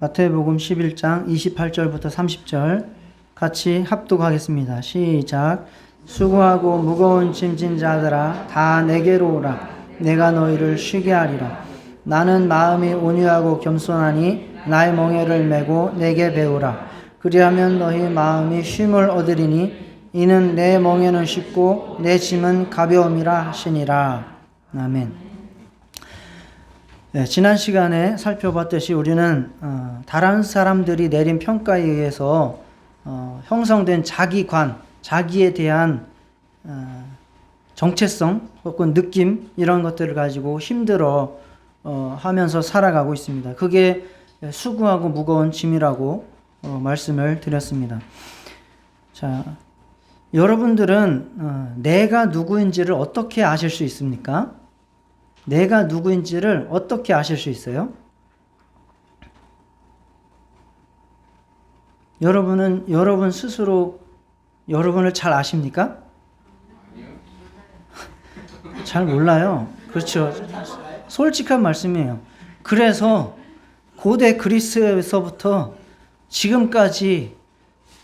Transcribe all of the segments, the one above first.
마태복음 11장 28절부터 30절 같이 합독하겠습니다. 시작. 수고하고 무거운 짐진 자들아 다 내게로 오라. 내가 너희를 쉬게 하리라. 나는 마음이 온유하고 겸손하니 나의 멍에를 메고 내게 배우라. 그리하면 너희 마음이 쉼을 얻으리니 이는 내 멍에는 쉽고 내 짐은 가벼움이라 하시니라. 아멘. 네, 지난 시간에 살펴봤듯이 우리는 다른 사람들이 내린 평가에 의해서 형성된 자기관, 자기에 대한 정체성 혹은 느낌 이런 것들을 가지고 힘들어 하면서 살아가고 있습니다. 그게 수고하고 무거운 짐이라고 말씀을 드렸습니다. 자, 여러분들은 내가 누구인지를 어떻게 아실 수 있습니까? 내가 누구인지를 어떻게 아실 수 있어요? 여러분 스스로 여러분을 잘 아십니까? 잘 몰라요. 그렇죠. 솔직한 말씀이에요. 그래서 고대 그리스에서부터 지금까지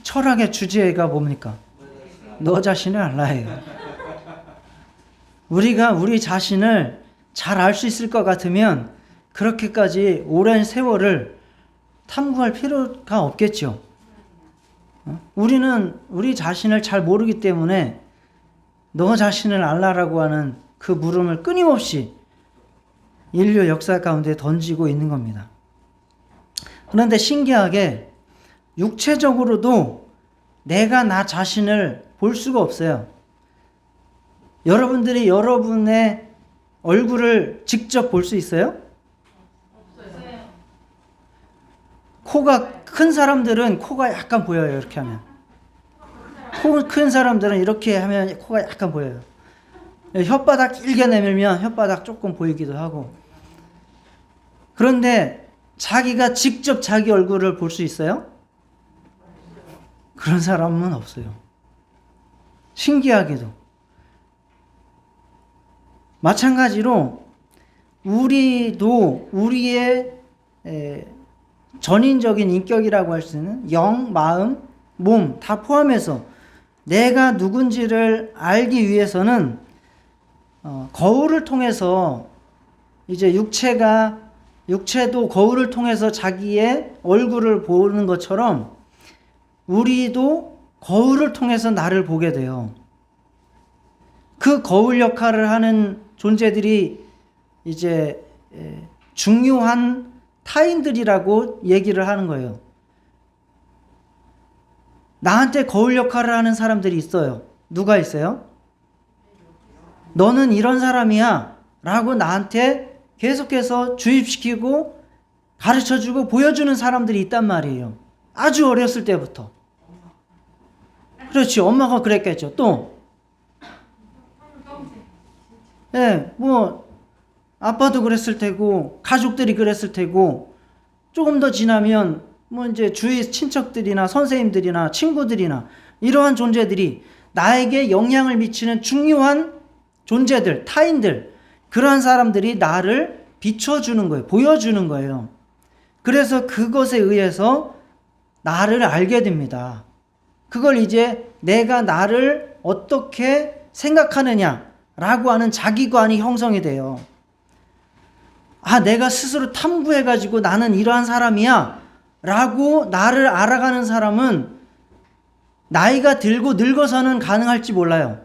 철학의 주제가 뭡니까? 너 자신을 알라예요. 우리가 우리 자신을 잘 알 수 있을 것 같으면 그렇게까지 오랜 세월을 탐구할 필요가 없겠죠. 우리는 우리 자신을 잘 모르기 때문에 너 자신을 알라라고 하는 그 물음을 끊임없이 인류 역사 가운데 던지고 있는 겁니다. 그런데 신기하게 육체적으로도 내가 나 자신을 볼 수가 없어요. 여러분들이 여러분의 얼굴을 직접 볼 수 있어요? 없어요. 코가 큰 사람들은 코가 약간 보여요. 이렇게 하면. 코 큰 사람들은 이렇게 하면 코가 약간 보여요. 혓바닥 길게 내밀면 혓바닥 조금 보이기도 하고. 그런데 자기가 직접 자기 얼굴을 볼 수 있어요? 그런 사람은 없어요. 신기하게도. 마찬가지로 우리도 우리의 전인적인 인격이라고 할 수 있는 영, 마음, 몸 다 포함해서 내가 누군지를 알기 위해서는 거울을 통해서 이제 육체도 거울을 통해서 자기의 얼굴을 보는 것처럼 우리도 거울을 통해서 나를 보게 돼요. 그 거울 역할을 하는 존재들이 이제 중요한 타인들이라고 얘기를 하는 거예요. 나한테 거울 역할을 하는 사람들이 있어요. 누가 있어요? 너는 이런 사람이야 라고 나한테 계속해서 주입시키고 가르쳐주고 보여주는 사람들이 있단 말이에요. 아주 어렸을 때부터. 그렇지, 엄마가 그랬겠죠. 또 네, 아빠도 그랬을 테고, 가족들이 그랬을 테고, 조금 더 지나면, 이제 주위 친척들이나 선생님들이나 친구들이나, 이러한 존재들이 나에게 영향을 미치는 중요한 존재들, 타인들, 그러한 사람들이 나를 비춰주는 거예요. 보여주는 거예요. 그래서 그것에 의해서 나를 알게 됩니다. 그걸 이제 내가 나를 어떻게 생각하느냐, 라고 하는 자기관이 형성이 돼요. 내가 스스로 탐구해가지고 나는 이러한 사람이야 라고 나를 알아가는 사람은 나이가 들고 늙어서는 가능할지 몰라요.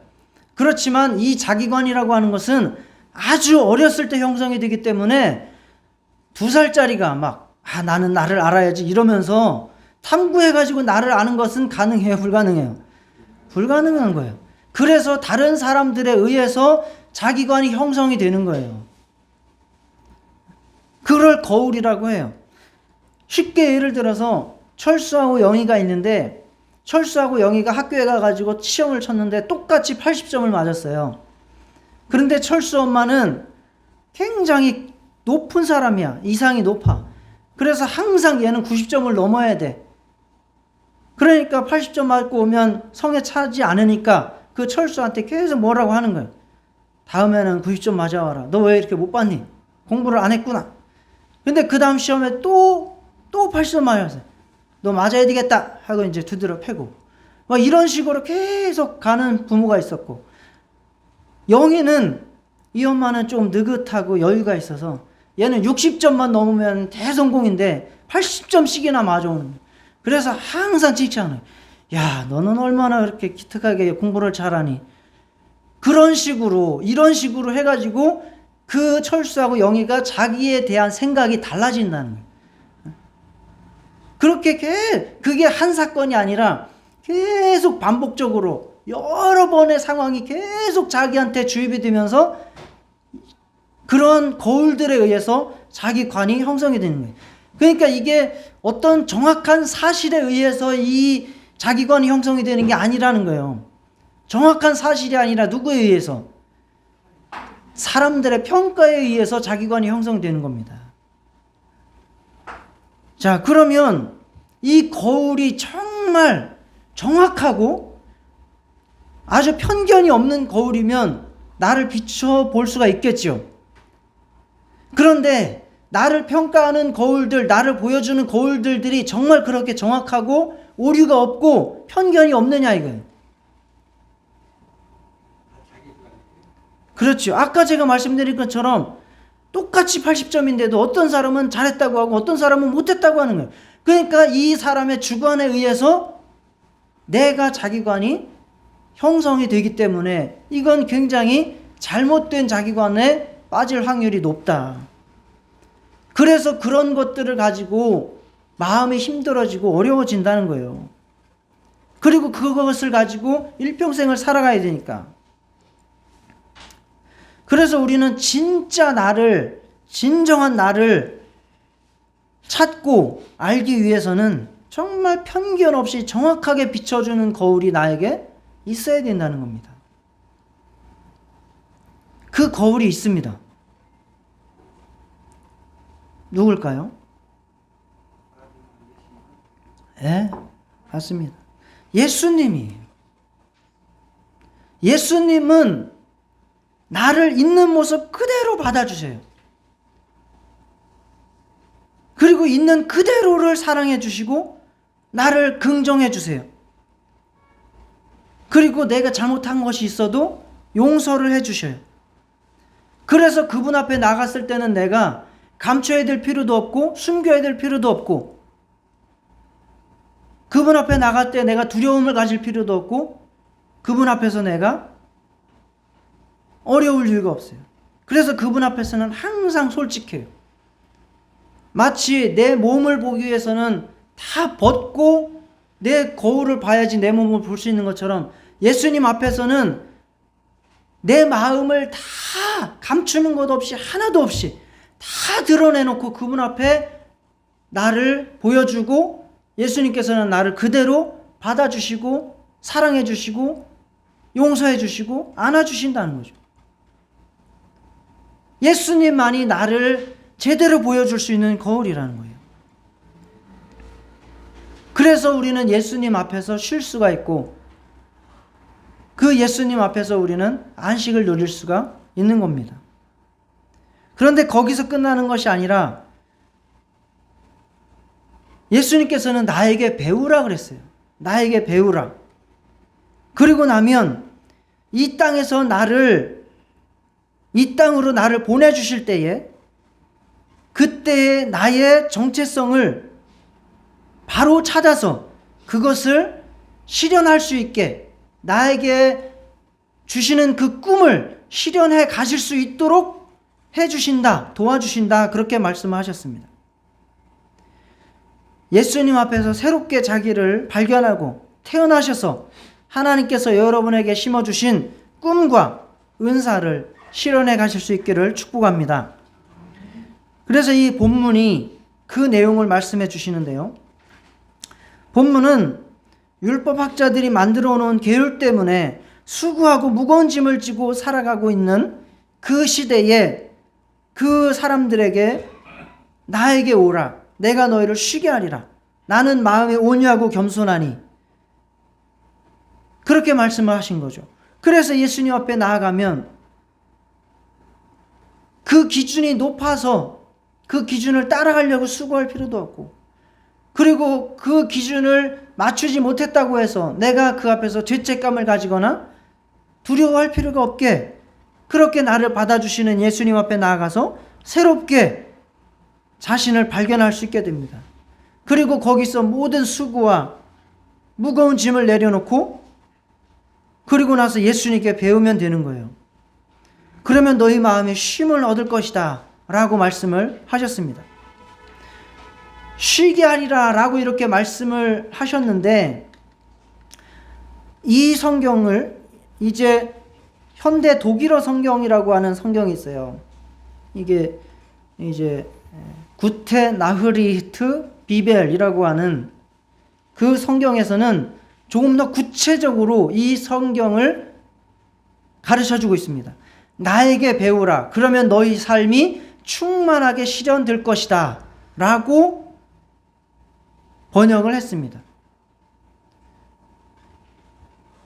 그렇지만 이 자기관이라고 하는 것은 아주 어렸을 때 형성이 되기 때문에 2살짜리가 나는 나를 알아야지 이러면서 탐구해가지고 나를 아는 것은 가능해요? 불가능해요? 불가능한 거예요. 그래서 다른 사람들에 의해서 자기관이 형성이 되는 거예요. 그걸 거울이라고 해요. 쉽게 예를 들어서 철수하고 영희가 있는데 철수하고 영희가 학교에 가가지고 시험을 쳤는데 똑같이 80점을 맞았어요. 그런데 철수 엄마는 굉장히 높은 사람이야. 이상이 높아. 그래서 항상 얘는 90점을 넘어야 돼. 그러니까 80점 맞고 오면 성에 차지 않으니까 그 철수한테 계속 뭐라고 하는 거예요. 다음에는 90점 맞아와라. 너 왜 이렇게 못 봤니? 공부를 안 했구나. 근데 그 다음 시험에 또 또 80점 맞았어요. 너 맞아야 되겠다 하고 이제 두드려 패고 막 이런 식으로 계속 가는 부모가 있었고, 영희는 이 엄마는 좀 느긋하고 여유가 있어서 얘는 60점만 넘으면 대성공인데 80점씩이나 맞아오는 거예요. 그래서 항상 칭찬을, 야 너는 얼마나 그렇게 기특하게 공부를 잘하니. 그런 식으로 이런 식으로 해가지고 그 철수하고 영희가 자기에 대한 생각이 달라진다는 거예요. 그렇게 그게 한 사건이 아니라 계속 반복적으로 여러 번의 상황이 계속 자기한테 주입이 되면서 그런 거울들에 의해서 자기 관이 형성이 되는 거예요. 그러니까 이게 어떤 정확한 사실에 의해서 이 자기관이 형성이 되는 게 아니라는 거예요. 정확한 사실이 아니라 누구에 의해서? 사람들의 평가에 의해서 자기관이 형성되는 겁니다. 자, 그러면 이 거울이 정말 정확하고 아주 편견이 없는 거울이면 나를 비춰볼 수가 있겠죠. 그런데 나를 평가하는 거울들, 나를 보여주는 거울들이 정말 그렇게 정확하고 오류가 없고 편견이 없느냐 이거예요. 그렇죠. 아까 제가 말씀드린 것처럼 똑같이 80점인데도 어떤 사람은 잘했다고 하고 어떤 사람은 못했다고 하는 거예요. 그러니까 이 사람의 주관에 의해서 내가 자기관이 형성이 되기 때문에 이건 굉장히 잘못된 자기관에 빠질 확률이 높다. 그래서 그런 것들을 가지고 마음이 힘들어지고 어려워진다는 거예요. 그리고 그것을 가지고 일평생을 살아가야 되니까. 그래서 우리는 진짜 나를, 진정한 나를 찾고 알기 위해서는 정말 편견 없이 정확하게 비춰주는 거울이 나에게 있어야 된다는 겁니다. 그 거울이 있습니다. 누굴까요? 네, 맞습니다. 예수님이에요. 예수님은 나를 있는 모습 그대로 받아주세요. 그리고 있는 그대로를 사랑해 주시고 나를 긍정해 주세요. 그리고 내가 잘못한 것이 있어도 용서를 해 주셔요. 그래서 그분 앞에 나갔을 때는 내가 감춰야 될 필요도 없고 숨겨야 될 필요도 없고, 그분 앞에 나갈 때 내가 두려움을 가질 필요도 없고, 그분 앞에서 내가 어려울 이유가 없어요. 그래서 그분 앞에서는 항상 솔직해요. 마치 내 몸을 보기 위해서는 다 벗고 내 거울을 봐야지 내 몸을 볼 수 있는 것처럼 예수님 앞에서는 내 마음을 다 감추는 것 없이 하나도 없이 다 드러내놓고 그분 앞에 나를 보여주고, 예수님께서는 나를 그대로 받아주시고 사랑해 주시고 용서해 주시고 안아주신다는 거죠. 예수님만이 나를 제대로 보여줄 수 있는 거울이라는 거예요. 그래서 우리는 예수님 앞에서 쉴 수가 있고 그 예수님 앞에서 우리는 안식을 누릴 수가 있는 겁니다. 그런데 거기서 끝나는 것이 아니라 예수님께서는 나에게 배우라 그랬어요. 나에게 배우라. 그리고 나면 이 땅에서 이 땅으로 나를 보내주실 때에 그때의 나의 정체성을 바로 찾아서 그것을 실현할 수 있게 나에게 주시는 그 꿈을 실현해 가실 수 있도록 해주신다, 도와주신다, 그렇게 말씀하셨습니다. 예수님 앞에서 새롭게 자기를 발견하고 태어나셔서 하나님께서 여러분에게 심어주신 꿈과 은사를 실현해 가실 수 있기를 축복합니다. 그래서 이 본문이 그 내용을 말씀해 주시는데요. 본문은 율법학자들이 만들어 놓은 계율 때문에 수고하고 무거운 짐을 지고 살아가고 있는 그 시대에 그 사람들에게 나에게 오라, 내가 너희를 쉬게 하리라, 나는 마음에 온유하고 겸손하니, 그렇게 말씀을 하신 거죠. 그래서 예수님 앞에 나아가면 그 기준이 높아서 그 기준을 따라가려고 수고할 필요도 없고 그리고 그 기준을 맞추지 못했다고 해서 내가 그 앞에서 죄책감을 가지거나 두려워할 필요가 없게 그렇게 나를 받아주시는 예수님 앞에 나아가서 새롭게 자신을 발견할 수 있게 됩니다. 그리고 거기서 모든 수고와 무거운 짐을 내려놓고 그리고 나서 예수님께 배우면 되는 거예요. 그러면 너희 마음에 쉼을 얻을 것이다 라고 말씀을 하셨습니다. 쉬게 하리라 라고 이렇게 말씀을 하셨는데, 이 성경을 이제 현대 독일어 성경이라고 하는 성경이 있어요. 이게 이제 구테 나흐리히트 비벨이라고 하는 그 성경에서는 조금 더 구체적으로 이 성경을 가르쳐주고 있습니다. 나에게 배우라. 그러면 너희 삶이 충만하게 실현될 것이다 라고 번역을 했습니다.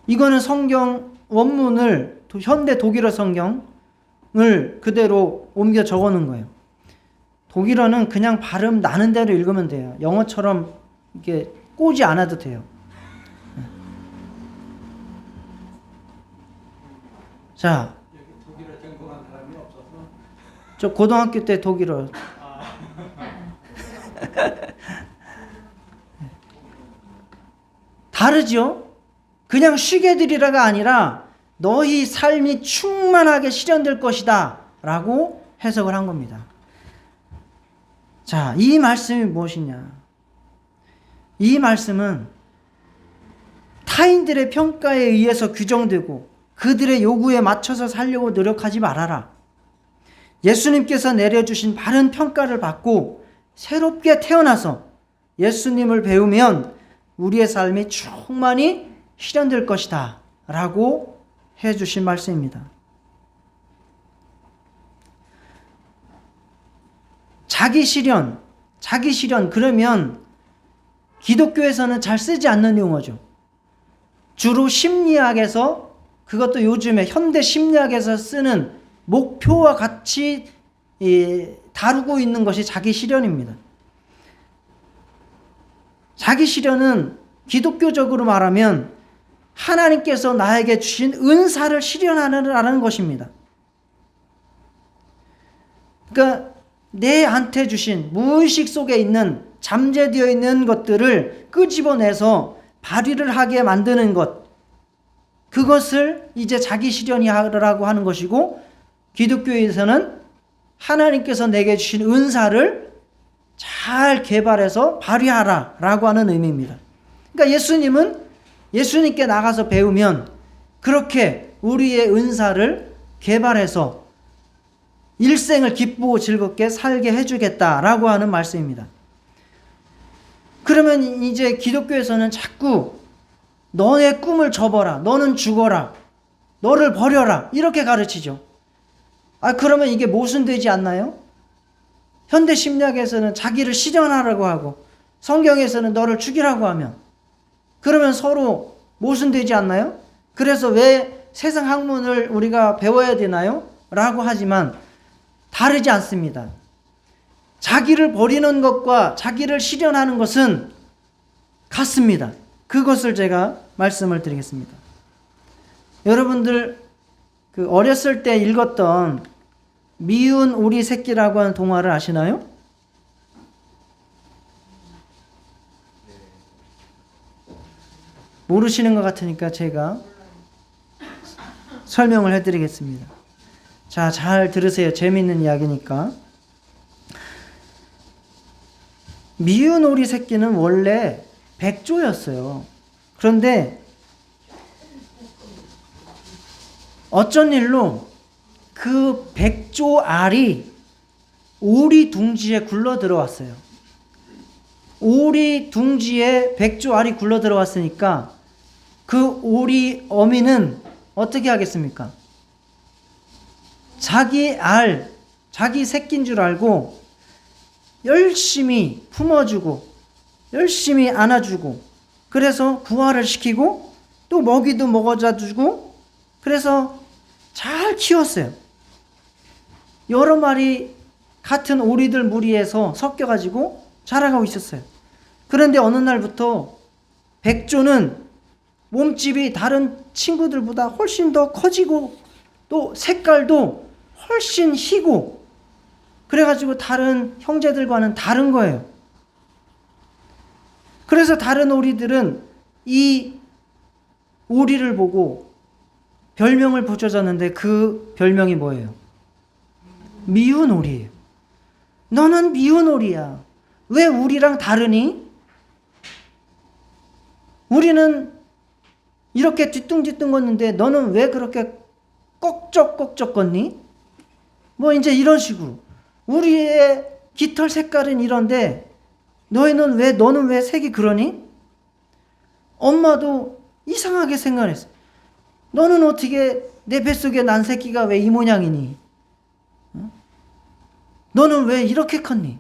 이거는 성경 원문을 현대 독일어 성경을 그대로 옮겨 적어 놓은 거예요. 독일어는 그냥 발음 나는 대로 읽으면 돼요. 영어처럼 이렇게 꼬지 않아도 돼요. 자, 독일어 전공한 사람이 없어서. 저 고등학교 때 독일어. 다르죠? 그냥 쉬게 되리라가 아니라 너희 삶이 충만하게 실현될 것이다 라고 해석을 한 겁니다. 자, 이 말씀이 무엇이냐? 이 말씀은 타인들의 평가에 의해서 규정되고 그들의 요구에 맞춰서 살려고 노력하지 말아라. 예수님께서 내려주신 바른 평가를 받고 새롭게 태어나서 예수님을 배우면 우리의 삶이 충만히 실현될 것이다 라고 해주신 말씀입니다. 자기 실현 그러면 기독교에서는 잘 쓰지 않는 용어죠. 주로 심리학에서, 그것도 요즘에 현대 심리학에서 쓰는 목표와 같이 다루고 있는 것이 자기 실현입니다. 자기 실현은 기독교적으로 말하면 하나님께서 나에게 주신 은사를 실현하는 것입니다. 그러니까 내한테 주신 무의식 속에 있는 잠재되어 있는 것들을 끄집어내서 발휘를 하게 만드는 것, 그것을 이제 자기 실현이라고 하는 것이고, 기독교에서는 하나님께서 내게 주신 은사를 잘 개발해서 발휘하라 라고 하는 의미입니다. 그러니까 예수님은 예수님께 나가서 배우면 그렇게 우리의 은사를 개발해서 일생을 기쁘고 즐겁게 살게 해주겠다라고 하는 말씀입니다. 그러면 이제 기독교에서는 자꾸 너의 꿈을 접어라, 너는 죽어라, 너를 버려라 이렇게 가르치죠. 그러면 이게 모순되지 않나요? 현대 심리학에서는 자기를 실현하라고 하고 성경에서는 너를 죽이라고 하면, 그러면 서로 모순되지 않나요? 그래서 왜 세상 학문을 우리가 배워야 되나요? 라고 하지만 다르지 않습니다. 자기를 버리는 것과 자기를 실현하는 것은 같습니다. 그것을 제가 말씀을 드리겠습니다. 여러분들 어렸을 때 읽었던 미운 오리 새끼라고 하는 동화를 아시나요? 모르시는 것 같으니까 제가 설명을 해드리겠습니다. 자, 잘 들으세요. 재미있는 이야기니까. 미운 오리 새끼는 원래 백조였어요. 그런데 어쩐 일로 그 백조 알이 오리 둥지에 굴러 들어왔어요. 오리 둥지에 백조 알이 굴러 들어왔으니까 그 오리 어미는 어떻게 하겠습니까? 자기 새끼인 줄 알고 열심히 품어주고 열심히 안아주고, 그래서 부화를 시키고 또 먹이도 먹어다 주고, 그래서 잘 키웠어요. 여러 마리 같은 오리들 무리에서 섞여가지고 자라가고 있었어요. 그런데 어느 날부터 백조는 몸집이 다른 친구들보다 훨씬 더 커지고 또 색깔도 훨씬 희고 그래가지고 다른 형제들과는 다른 거예요. 그래서 다른 오리들은 이 오리를 보고 별명을 붙여줬는데 그 별명이 뭐예요? 미운 오리예요. 너는 미운 오리야. 왜 우리랑 다르니? 우리는 이렇게 뒤뚱뒤뚱 걷는데 너는 왜 그렇게 꺽적꺽적 걷니? 뭐 이제 이런 식으로. 우리의 깃털 색깔은 이런데 너는 왜 색이 그러니? 엄마도 이상하게 생각했어. 너는 어떻게 내 뱃속에 난 새끼가 왜 이 모양이니? 너는 왜 이렇게 컸니?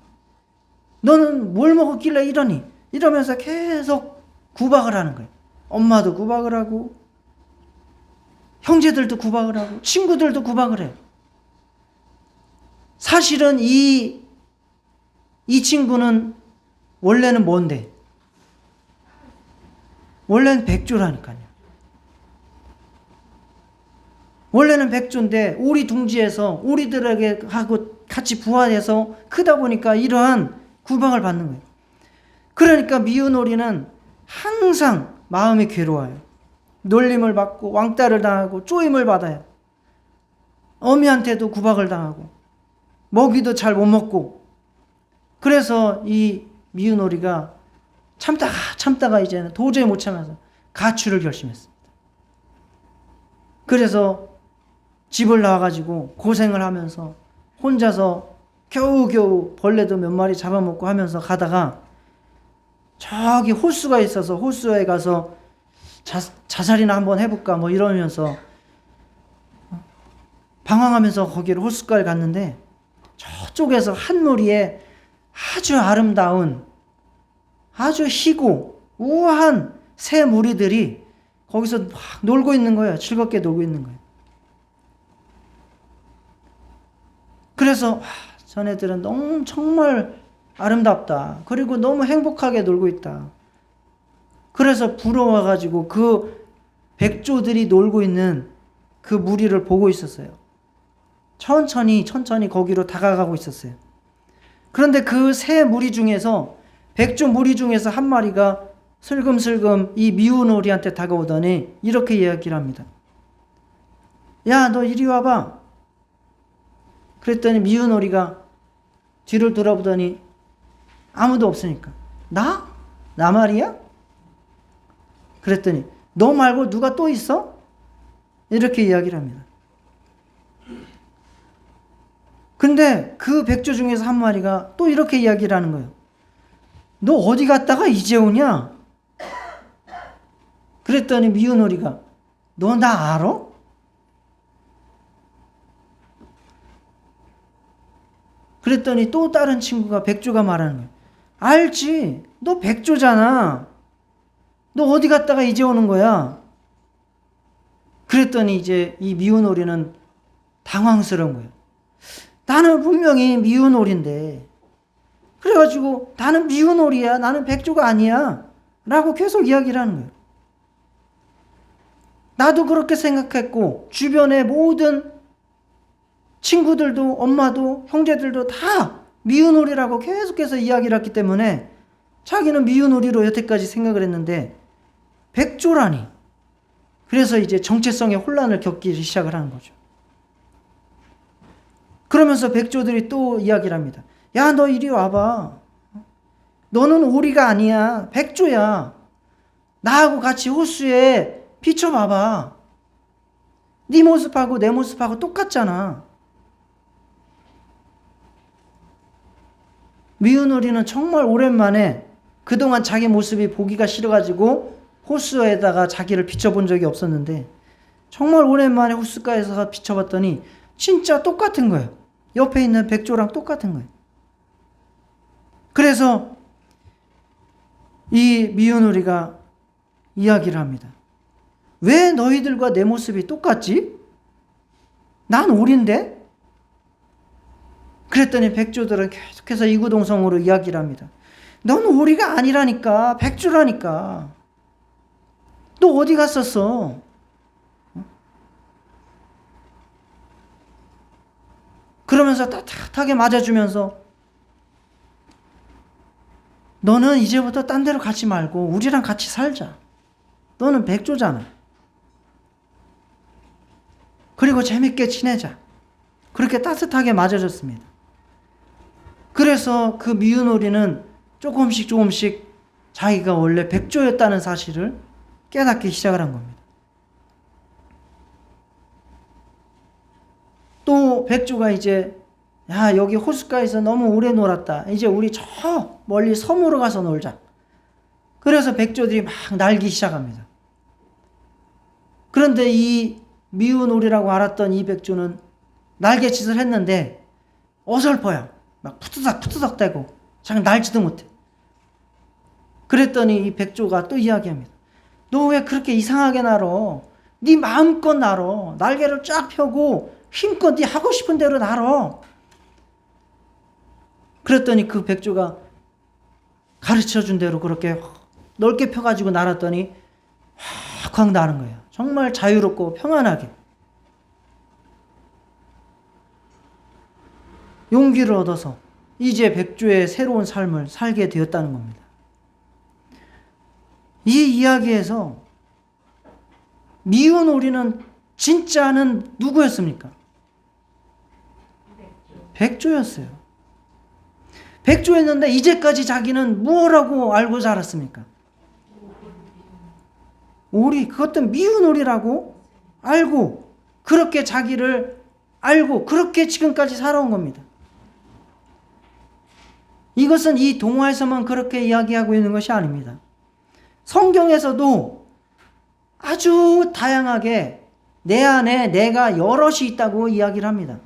너는 뭘 먹었길래 이러니? 이러면서 계속 구박을 하는 거예요. 엄마도 구박을 하고 형제들도 구박을 하고 친구들도 구박을 해요. 사실은 이 친구는 원래는 뭔데? 원래는 백조라니까요. 원래는 백조인데 오리 둥지에서 오리들에게 하고 같이 부화해서 크다 보니까 이러한 구박을 받는 거예요. 그러니까 미운 오리는 항상 마음이 괴로워요. 놀림을 받고 왕따를 당하고 쪼임을 받아요. 어미한테도 구박을 당하고 먹이도 잘 못 먹고 그래서 이 미운 오리가 참다가 이제는 도저히 못 참아서 가출을 결심했습니다. 그래서 집을 나와가지고 고생을 하면서 혼자서 겨우겨우 벌레도 몇 마리 잡아먹고 하면서 가다가 저기 호수가 있어서 호수에 가서 자살이나 한번 해볼까 뭐 이러면서 방황하면서 거기를 호숫가를 갔는데 저쪽에서 한 무리에 아주 아름다운 아주 희고 우아한 새 무리들이 거기서 막 놀고 있는 거예요. 즐겁게 놀고 있는 거예요. 그래서 전애들은 너무 정말 아름답다. 그리고 너무 행복하게 놀고 있다. 그래서 부러워가지고 그 백조들이 놀고 있는 그 무리를 보고 있었어요. 천천히 거기로 다가가고 있었어요. 그런데 그 새 무리 중에서 백조 무리 중에서 한 마리가 슬금슬금 이 미운 오리한테 다가오더니 이렇게 이야기를 합니다. 야, 너 이리 와봐. 그랬더니 미운 오리가 뒤를 돌아보더니 아무도 없으니까 나 말이야? 그랬더니 너 말고 누가 또 있어? 이렇게 이야기를 합니다. 근데 그 백조 중에서 한 마리가 또 이렇게 이야기를 하는 거예요. 너 어디 갔다가 이제 오냐? 그랬더니 미운 오리가 너 나 알아? 그랬더니 또 다른 친구가 백조가 말하는 거예요. 알지. 너 백조잖아. 너 어디 갔다가 이제 오는 거야? 그랬더니 이제 이 미운 오리는 당황스러운 거예요. 나는 분명히 미운 오리인데 그래가지고 나는 미운 오리야. 나는 백조가 아니야. 라고 계속 이야기를 하는 거예요. 나도 그렇게 생각했고 주변의 모든 친구들도 엄마도 형제들도 다 미운 오리라고 계속해서 이야기를 했기 때문에 자기는 미운 오리로 여태까지 생각을 했는데 백조라니. 그래서 이제 정체성의 혼란을 겪기 시작을 하는 거죠. 그러면서 백조들이 또 이야기를 합니다. 야, 너 이리 와봐. 너는 오리가 아니야. 백조야. 나하고 같이 호수에 비춰봐봐. 네 모습하고 내 모습하고 똑같잖아. 미운 오리는 정말 오랜만에 그동안 자기 모습이 보기가 싫어가지고 호수에다가 자기를 비춰본 적이 없었는데 정말 오랜만에 호숫가에서 비춰봤더니 진짜 똑같은 거예요. 옆에 있는 백조랑 똑같은 거예요. 그래서 이 미운 오리가 이야기를 합니다. 왜 너희들과 내 모습이 똑같지? 난 오리인데? 그랬더니 백조들은 계속해서 이구동성으로 이야기를 합니다. 넌 오리가 아니라니까. 백조라니까. 너 어디 갔었어? 그러면서 따뜻하게 맞아주면서 너는 이제부터 딴 데로 가지 말고 우리랑 같이 살자. 너는 백조잖아. 그리고 재밌게 지내자. 그렇게 따뜻하게 맞아줬습니다. 그래서 그 미운 오리는 조금씩 자기가 원래 백조였다는 사실을 깨닫기 시작을 한 겁니다. 또 백조가 이제 야, 여기 호숫가에서 너무 오래 놀았다. 이제 우리 저 멀리 섬으로 가서 놀자. 그래서 백조들이 막 날기 시작합니다. 그런데 이 미운 오리라고 알았던 이 백조는 날개짓을 했는데 어설퍼요. 막 푸드덕 대고 잘 날지도 못해. 그랬더니 이 백조가 또 이야기합니다. 너 왜 그렇게 이상하게 날어? 네 마음껏 날어. 날개를 쫙 펴고 힘껏 네 하고 싶은 대로 날어. 그랬더니 그 백조가 가르쳐준 대로 그렇게 넓게 펴가지고 날았더니 확 나는 거예요. 정말 자유롭고 평안하게. 용기를 얻어서 이제 백조의 새로운 삶을 살게 되었다는 겁니다. 이 이야기에서 미운 오리는 진짜는 누구였습니까? 백조였어요. 백조였는데 이제까지 자기는 뭐라고 알고 자랐습니까? 오리, 그것도 미운 오리라고 알고 그렇게 자기를 알고 그렇게 지금까지 살아온 겁니다. 이것은 이 동화에서만 그렇게 이야기하고 있는 것이 아닙니다. 성경에서도 아주 다양하게 내 안에 내가 여럿이 있다고 이야기를 합니다.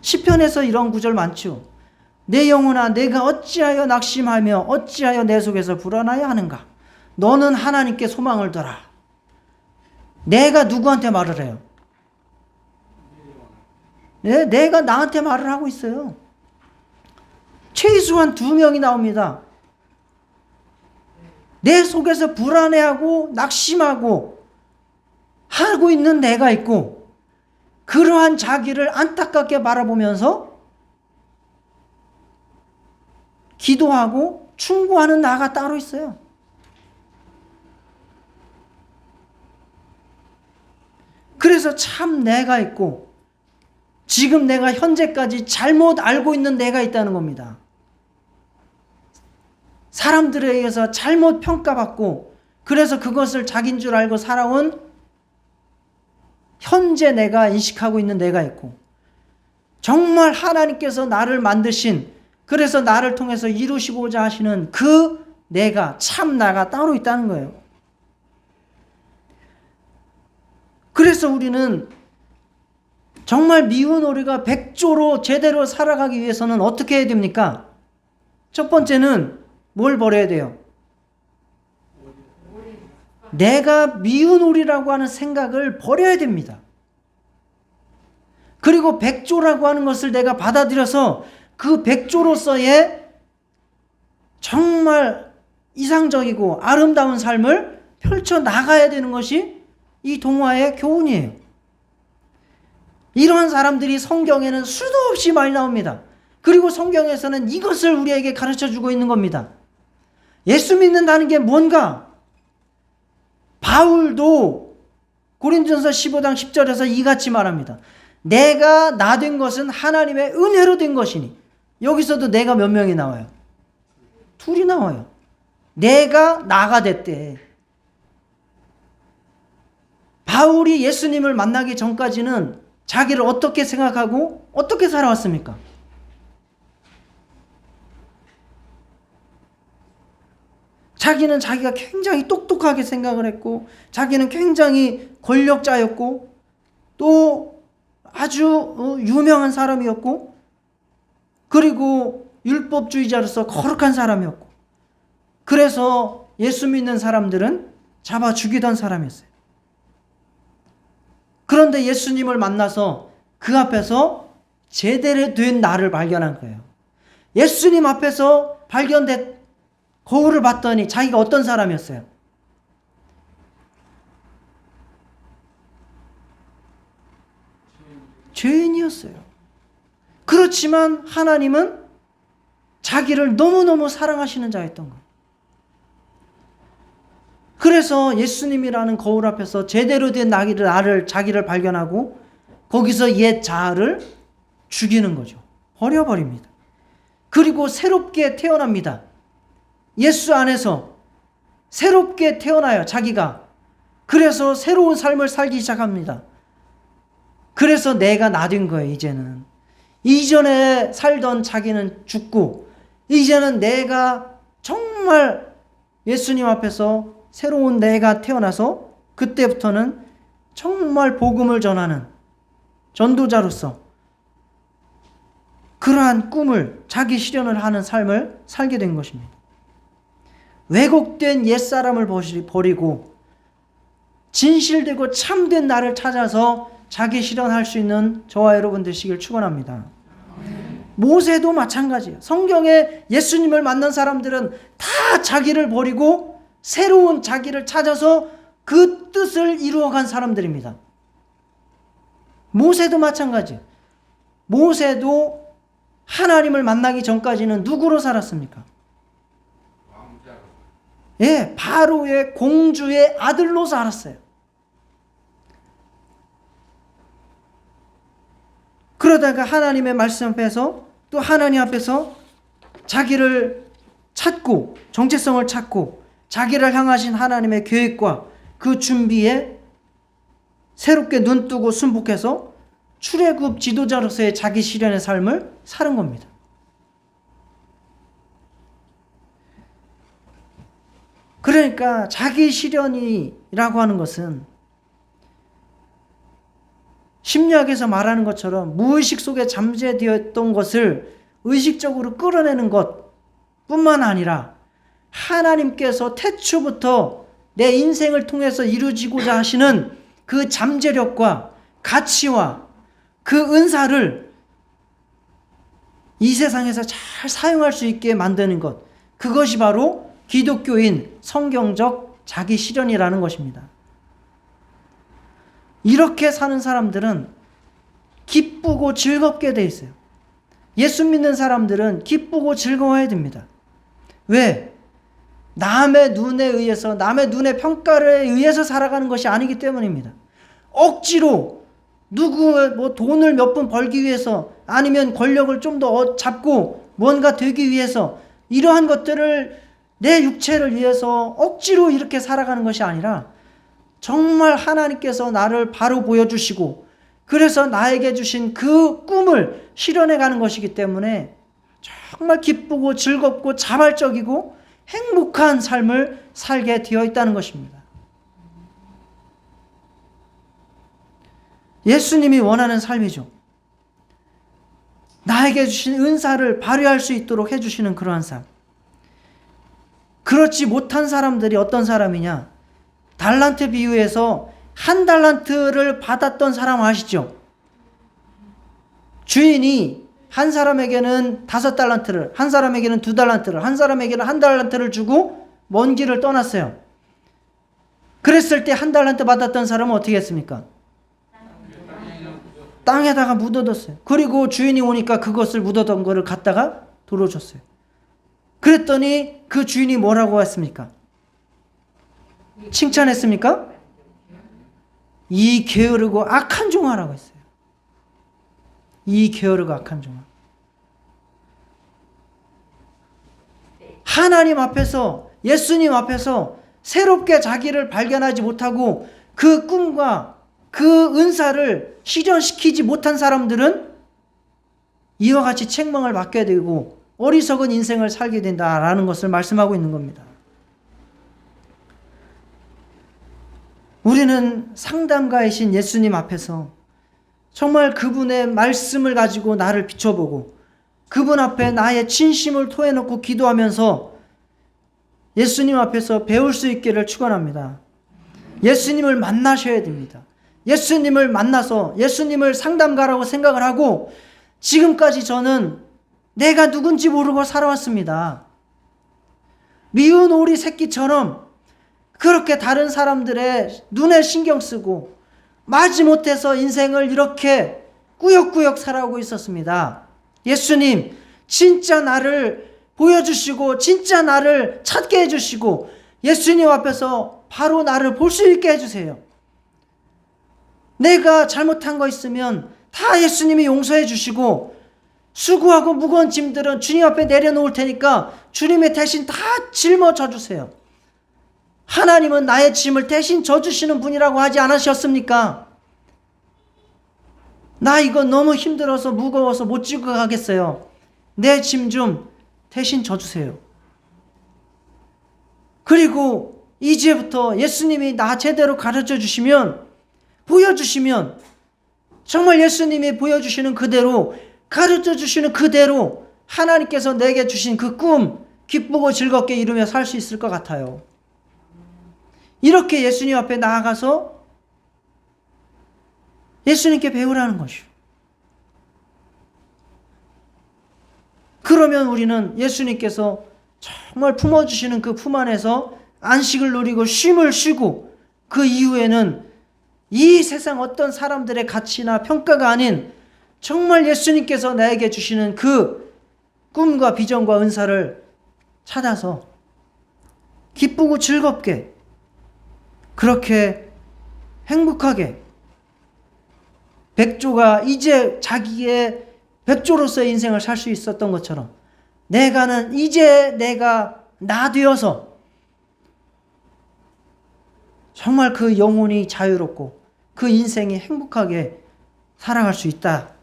시편에서 이런 구절 많죠. 내 영혼아 내가 어찌하여 낙심하며 어찌하여 내 속에서 불안하여 하는가. 너는 하나님께 소망을 둬라. 내가 누구한테 말을 해요? 네, 내가 나한테 말을 하고 있어요. 최소한 2명이 나옵니다. 내 속에서 불안해하고 낙심하고 하고 있는 내가 있고 그러한 자기를 안타깝게 바라보면서 기도하고 충고하는 나가 따로 있어요. 그래서 참 내가 있고 지금 내가 현재까지 잘못 알고 있는 내가 있다는 겁니다. 사람들에 의해서 잘못 평가받고 그래서 그것을 자기인 줄 알고 살아온 현재 내가 인식하고 있는 내가 있고 정말 하나님께서 나를 만드신 그래서 나를 통해서 이루시고자 하시는 그 내가 참 나가 따로 있다는 거예요. 그래서 우리는 정말 미운 오리가 백조로 제대로 살아가기 위해서는 어떻게 해야 됩니까? 첫 번째는 뭘 버려야 돼요? 내가 미운 오리라고 하는 생각을 버려야 됩니다. 그리고 백조라고 하는 것을 내가 받아들여서 그 백조로서의 정말 이상적이고 아름다운 삶을 펼쳐 나가야 되는 것이 이 동화의 교훈이에요. 이러한 사람들이 성경에는 수도 없이 많이 나옵니다. 그리고 성경에서는 이것을 우리에게 가르쳐 주고 있는 겁니다. 예수 믿는다는 게 뭔가? 바울도 고린도전서 15장 10절에서 이같이 말합니다. 내가 나 된 것은 하나님의 은혜로 된 것이니. 여기서도 내가 몇 명이 나와요? 2이 나와요. 내가 나가 됐대. 바울이 예수님을 만나기 전까지는 자기를 어떻게 생각하고 어떻게 살아왔습니까? 자기는 자기가 굉장히 똑똑하게 생각을 했고 자기는 굉장히 권력자였고 또 아주 유명한 사람이었고 그리고 율법주의자로서 거룩한 사람이었고 그래서 예수 믿는 사람들은 잡아 죽이던 사람이었어요. 그런데 예수님을 만나서 그 앞에서 제대로 된 나를 발견한 거예요. 예수님 앞에서 발견된 거울을 봤더니 자기가 어떤 사람이었어요? 죄인이었어요. 그렇지만 하나님은 자기를 너무너무 사랑하시는 자였던 거예요. 그래서 예수님이라는 거울 앞에서 제대로 된 자기를 발견하고 거기서 옛 자아를 죽이는 거죠. 버려버립니다. 그리고 새롭게 태어납니다. 예수 안에서 새롭게 태어나요, 자기가. 그래서 새로운 삶을 살기 시작합니다. 그래서 내가 나 된 거예요, 이제는. 이전에 살던 자기는 죽고, 이제는 내가 정말 예수님 앞에서 새로운 내가 태어나서 그때부터는 정말 복음을 전하는 전도자로서 그러한 꿈을, 자기 실현을 하는 삶을 살게 된 것입니다. 왜곡된 옛사람을 버리고 진실되고 참된 나를 찾아서 자기 실현할 수 있는 저와 여러분 되시길 축원합니다. 모세도 마찬가지예요. 성경에 예수님을 만난 사람들은 다 자기를 버리고 새로운 자기를 찾아서 그 뜻을 이루어간 사람들입니다. 모세도 마찬가지예요. 모세도 하나님을 만나기 전까지는 누구로 살았습니까? 예, 바로의 공주의 아들로 살았어요. 그러다가 하나님의 말씀 앞에서 또 하나님 앞에서 자기를 찾고 정체성을 찾고 자기를 향하신 하나님의 계획과 그 준비에 새롭게 눈뜨고 순복해서 출애굽 지도자로서의 자기 실현의 삶을 사는 겁니다. 그러니까 자기 실현이라고 하는 것은 심리학에서 말하는 것처럼 무의식 속에 잠재되었던 것을 의식적으로 끌어내는 것뿐만 아니라 하나님께서 태초부터 내 인생을 통해서 이루어지고자 하시는 그 잠재력과 가치와 그 은사를 이 세상에서 잘 사용할 수 있게 만드는 것, 그것이 바로 기독교인 성경적 자기 실현이라는 것입니다. 이렇게 사는 사람들은 기쁘고 즐겁게 돼 있어요. 예수 믿는 사람들은 기쁘고 즐거워야 됩니다. 왜? 남의 눈에 의해서, 남의 눈의 평가에 의해서 살아가는 것이 아니기 때문입니다. 억지로 돈을 몇 푼 벌기 위해서, 아니면 권력을 좀 더 잡고 뭔가 되기 위해서, 이러한 것들을 내 육체를 위해서 억지로 이렇게 살아가는 것이 아니라 정말 하나님께서 나를 바로 보여주시고 그래서 나에게 주신 그 꿈을 실현해 가는 것이기 때문에 정말 기쁘고 즐겁고 자발적이고 행복한 삶을 살게 되어 있다는 것입니다. 예수님이 원하는 삶이죠. 나에게 주신 은사를 발휘할 수 있도록 해주시는 그러한 삶. 그렇지 못한 사람들이 어떤 사람이냐? 달란트 비유에서 한 달란트를 받았던 사람 아시죠? 주인이 한 사람에게는 5달란트를, 한 사람에게는 2달란트를, 한 사람에게는 1달란트를 주고 먼 길을 떠났어요. 그랬을 때 1달란트 받았던 사람은 어떻게 했습니까? 땅에다가 묻어뒀어요. 그리고 주인이 오니까 그것을 묻어둔 거를 갖다가 돌려줬어요. 그랬더니 그 주인이 뭐라고 했습니까? 칭찬했습니까? 이 게으르고 악한 종아라고 했어요. 이 게으르고 악한 종아. 하나님 앞에서, 예수님 앞에서 새롭게 자기를 발견하지 못하고 그 꿈과 그 은사를 실현시키지 못한 사람들은 이와 같이 책망을 받게 되고 어리석은 인생을 살게 된다라는 것을 말씀하고 있는 겁니다. 우리는 상담가이신 예수님 앞에서 정말 그분의 말씀을 가지고 나를 비춰보고 그분 앞에 나의 진심을 토해놓고 기도하면서 예수님 앞에서 배울 수 있기를 축원합니다. 예수님을 만나셔야 됩니다. 예수님을 만나서 예수님을 상담가라고 생각을 하고 지금까지 저는 내가 누군지 모르고 살아왔습니다. 미운 오리 새끼처럼 그렇게 다른 사람들의 눈에 신경 쓰고 마지못해서 인생을 이렇게 꾸역꾸역 살아오고 있었습니다. 예수님, 진짜 나를 보여주시고 진짜 나를 찾게 해주시고 예수님 앞에서 바로 나를 볼 수 있게 해주세요. 내가 잘못한 거 있으면 다 예수님이 용서해 주시고 수고하고 무거운 짐들은 주님 앞에 내려놓을 테니까 주님의 대신 다 짊어져 주세요. 하나님은 나의 짐을 대신 져주시는 분이라고 하지 않으셨습니까? 나 이거 너무 힘들어서 무거워서 못 지고 가겠어요. 내 짐 좀 대신 져주세요. 그리고 이제부터 예수님이 나 제대로 가르쳐 주시면, 보여주시면, 정말 예수님이 보여주시는 그대로, 가르쳐 주시는 그대로 하나님께서 내게 주신 그 꿈 기쁘고 즐겁게 이루며 살 수 있을 것 같아요. 이렇게 예수님 앞에 나아가서 예수님께 배우라는 것이요. 그러면 우리는 예수님께서 정말 품어주시는 그 품 안에서 안식을 누리고 쉼을 쉬고 그 이후에는 이 세상 어떤 사람들의 가치나 평가가 아닌 정말 예수님께서 나에게 주시는 그 꿈과 비전과 은사를 찾아서 기쁘고 즐겁게 그렇게 행복하게 백조가 이제 자기의 백조로서의 인생을 살 수 있었던 것처럼 내가는 이제 내가 나 되어서 정말 그 영혼이 자유롭고 그 인생이 행복하게 살아갈 수 있다.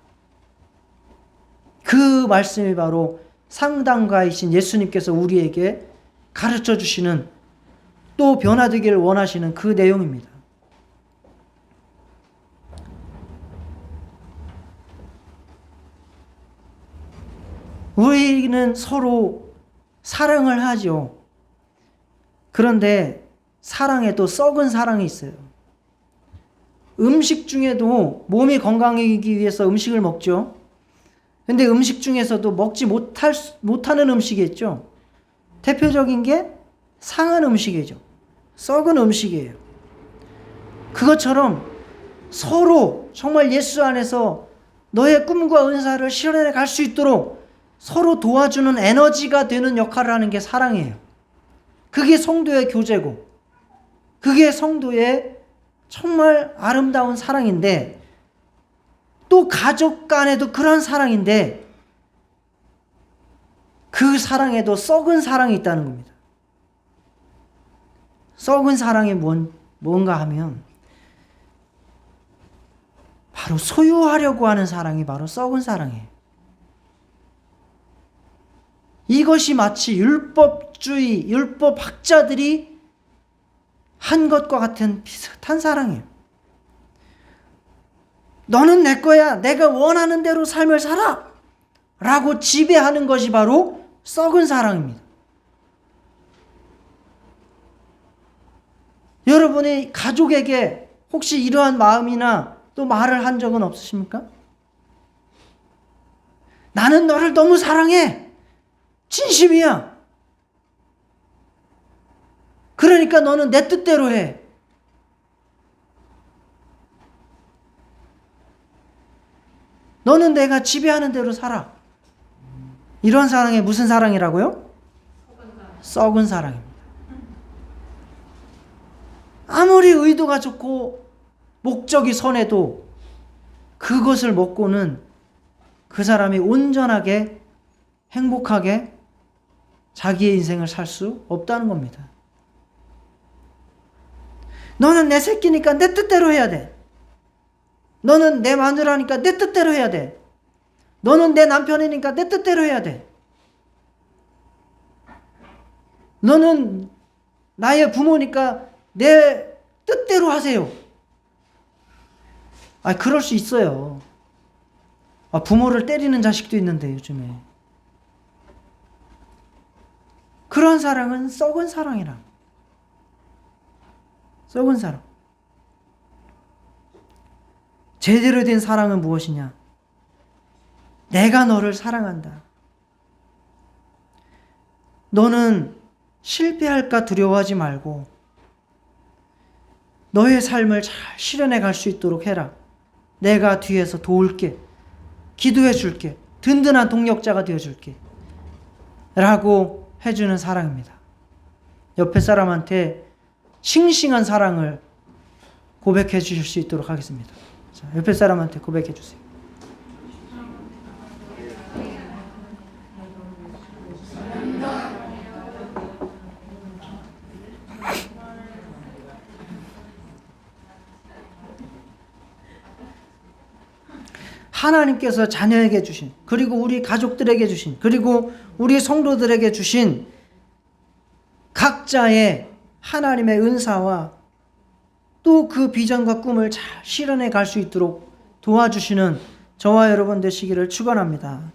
그 말씀이 바로 상담가이신 예수님께서 우리에게 가르쳐 주시는 또 변화되기를 원하시는 그 내용입니다. 우리는 서로 사랑을 하죠. 그런데 사랑에도 썩은 사랑이 있어요. 음식 중에도 몸이 건강해지기 위해서 음식을 먹죠. 근데 음식 중에서도 먹지 못하는 음식이 있죠. 대표적인 게 상한 음식이죠. 썩은 음식이에요. 그것처럼 서로 정말 예수 안에서 너의 꿈과 은사를 실현해 갈 수 있도록 서로 도와주는 에너지가 되는 역할을 하는 게 사랑이에요. 그게 성도의 교제고 그게 성도의 정말 아름다운 사랑인데 또 가족 간에도 그런 사랑인데 그 사랑에도 썩은 사랑이 있다는 겁니다. 썩은 사랑이 뭔가 하면 바로 소유하려고 하는 사랑이 바로 썩은 사랑이에요. 이것이 마치 율법주의, 율법학자들이 한 것과 같은 비슷한 사랑이에요. 너는 내 거야. 내가 원하는 대로 삶을 살아. 라고 지배하는 것이 바로 썩은 사랑입니다. 여러분이 가족에게 혹시 이러한 마음이나 또 말을 한 적은 없으십니까? 나는 너를 너무 사랑해. 진심이야. 그러니까 너는 내 뜻대로 해. 너는 내가 지배하는 대로 살아. 이런 사랑이 무슨 사랑이라고요? 썩은 사랑입니다. 아무리 의도가 좋고 목적이 선해도 그것을 먹고는 그 사람이 온전하게 행복하게 자기의 인생을 살 수 없다는 겁니다. 너는 내 새끼니까 내 뜻대로 해야 돼. 너는 내 마누라니까 내 뜻대로 해야 돼. 너는 내 남편이니까 내 뜻대로 해야 돼. 너는 나의 부모니까 내 뜻대로 하세요. 그럴 수 있어요. 부모를 때리는 자식도 있는데 요즘에. 그런 사랑은 썩은 사랑이라. 썩은 사랑. 제대로 된 사랑은 무엇이냐? 내가 너를 사랑한다. 너는 실패할까 두려워하지 말고 너의 삶을 잘 실현해 갈 수 있도록 해라. 내가 뒤에서 도울게. 기도해 줄게. 든든한 동력자가 되어 줄게. 라고 해주는 사랑입니다. 옆에 사람한테 싱싱한 사랑을 고백해 주실 수 있도록 하겠습니다. 자, 옆에 사람한테 고백해 주세요. 하나님께서 자녀에게 주신, 그리고 우리 가족들에게 주신, 그리고 우리 성도들에게 주신 각자의 하나님의 은사와 또 그 비전과 꿈을 잘 실현해 갈 수 있도록 도와주시는 저와 여러분 되시기를 축원합니다.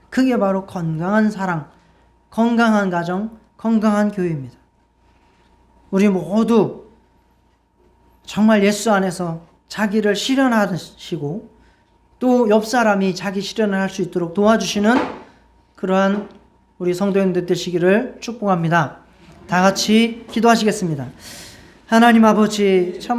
그게 바로 건강한 사랑, 건강한 가정, 건강한 교회입니다. 우리 모두 정말 예수 안에서 자기를 실현하시고 또 옆 사람이 자기 실현을 할 수 있도록 도와주시는 그러한 우리 성도님들 되시기를 축복합니다. 다 같이 기도하시겠습니다. 하나님 아버지, 참